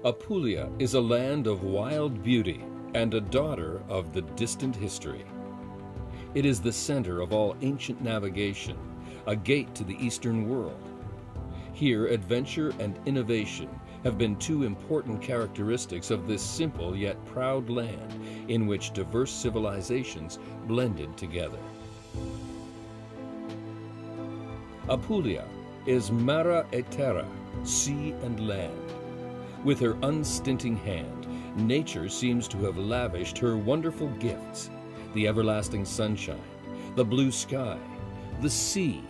Apulia is a land of wild beauty and a daughter of the distant history. It is the center of all ancient navigation, a gate to the Eastern world. Here, adventure and innovation have been two important characteristics of this simple yet proud land in which diverse civilizations blended together. Apulia is mare et terra, sea and land. With her unstinting hand, nature seems to have lavished her wonderful gifts: the everlasting sunshine, the blue sky, the sea,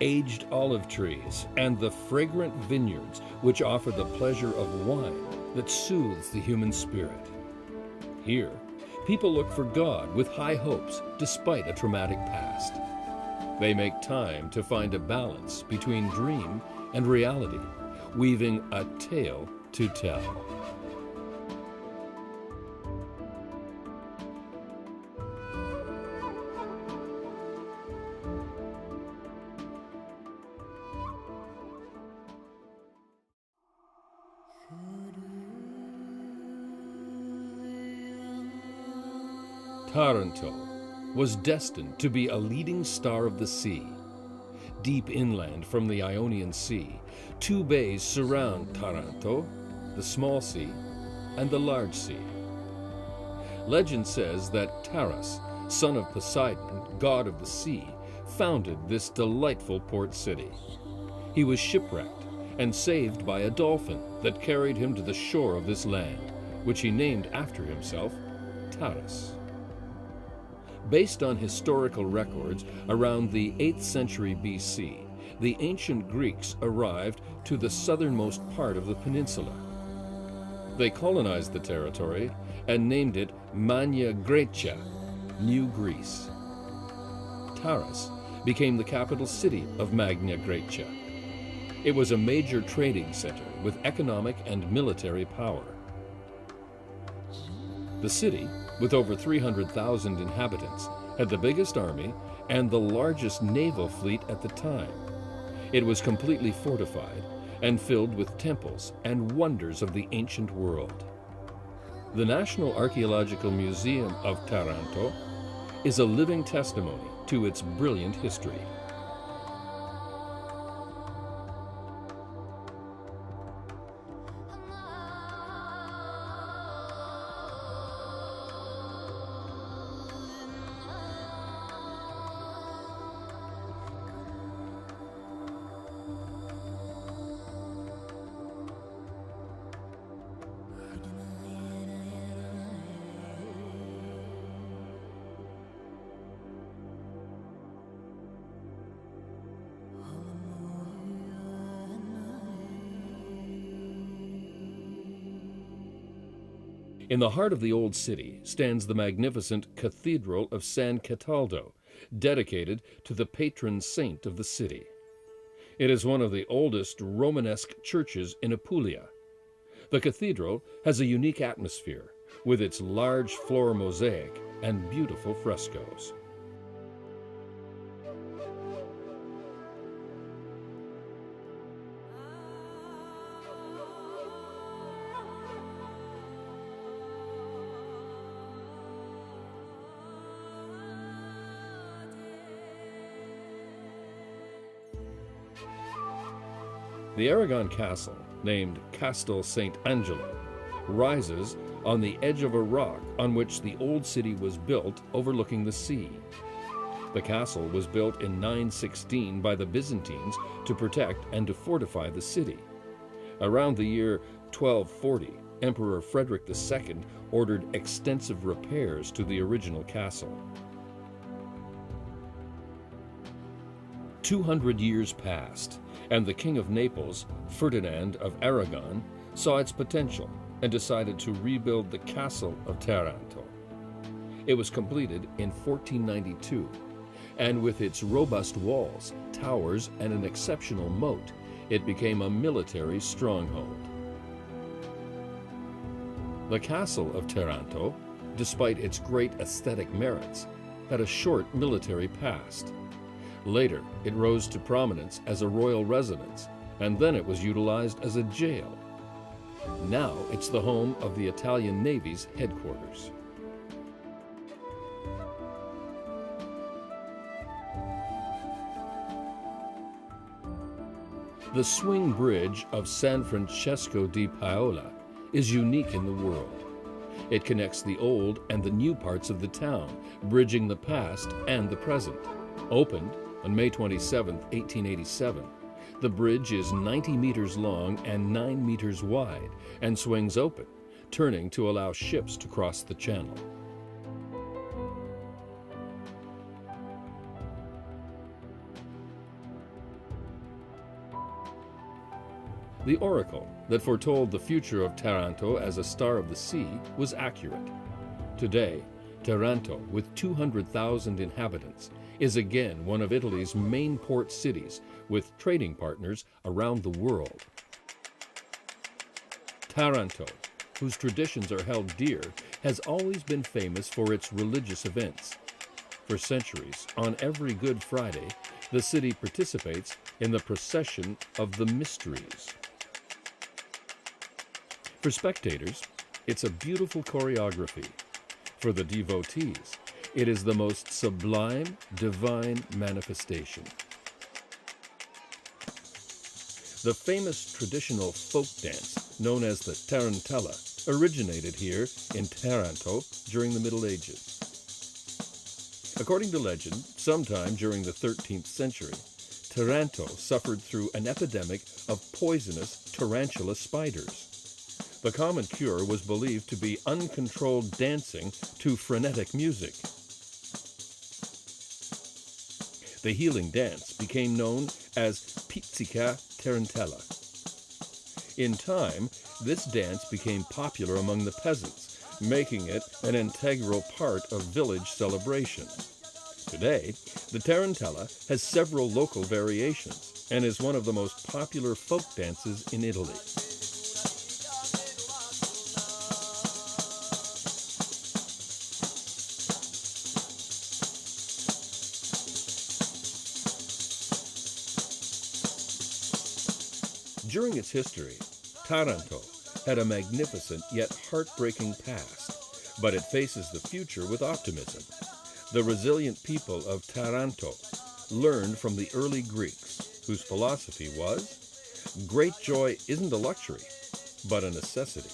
aged olive trees, and the fragrant vineyards which offer the pleasure of wine that soothes the human spirit. Here, people look for God with high hopes despite a traumatic past. They make time to find a balance between dream and reality, weaving a tale to tell. Taranto was destined to be a leading star of the sea. Deep inland from the Ionian Sea, two bays surround Taranto, the small sea and the large sea. Legend says that Taras, son of Poseidon, god of the sea, founded this delightful port city. He was shipwrecked and saved by a dolphin that carried him to the shore of this land, which he named after himself, Taras. Based on historical records, around the 8th century BC, the ancient Greeks arrived to the southernmost part of the peninsula. They colonized the territory and named it Magna Graecia, New Greece. Taras became the capital city of Magna Graecia. It was a major trading center with economic and military power. The city, with over 300,000 inhabitants, had the biggest army and the largest naval fleet at the time. It was completely fortified and filled with temples and wonders of the ancient world. The National Archaeological Museum of Taranto is a living testimony to its brilliant history. In the heart of the old city stands the magnificent Cathedral of San Cataldo, dedicated to the patron saint of the city. It is one of the oldest Romanesque churches in Apulia. The cathedral has a unique atmosphere, with its large floor mosaic and beautiful frescoes. The Aragon Castle, named Castel Sant'Angelo, rises on the edge of a rock on which the old city was built overlooking the sea. The castle was built in 916 by the Byzantines to protect and to fortify the city. Around the year 1240, Emperor Frederick II ordered extensive repairs to the original castle. 200 years passed, and the King of Naples, Ferdinand of Aragon, saw its potential and decided to rebuild the castle of Taranto. It was completed in 1492, and with its robust walls, towers, and an exceptional moat, it became a military stronghold. The castle of Taranto, despite its great aesthetic merits, had a short military past. Later, it rose to prominence as a royal residence, and then it was utilized as a jail. Now it's the home of the Italian Navy's headquarters. The swing bridge of San Francesco di Paola is unique in the world. It connects the old and the new parts of the town, bridging the past and the present. Opened on May 27, 1887, the bridge is 90 meters long and 9 meters wide and swings open, turning to allow ships to cross the channel. The oracle that foretold the future of Taranto as a star of the sea was accurate. Today, Taranto, with 200,000 inhabitants, is again one of Italy's main port cities with trading partners around the world. Taranto, whose traditions are held dear, has always been famous for its religious events. For centuries, on every Good Friday, the city participates in the procession of the mysteries. For spectators, it's a beautiful choreography. For the devotees, it is the most sublime, divine manifestation. The famous traditional folk dance, known as the Tarantella, originated here in Taranto during the Middle Ages. According to legend, sometime during the 13th century, Taranto suffered through an epidemic of poisonous tarantula spiders. The common cure was believed to be uncontrolled dancing to frenetic music. The healing dance became known as pizzica tarantella. In time, this dance became popular among the peasants, making it an integral part of village celebrations. Today, the tarantella has several local variations and is one of the most popular folk dances in Italy. During its history, Taranto had a magnificent yet heartbreaking past, but it faces the future with optimism. The resilient people of Taranto learned from the early Greeks, whose philosophy was, "Great joy isn't a luxury, but a necessity."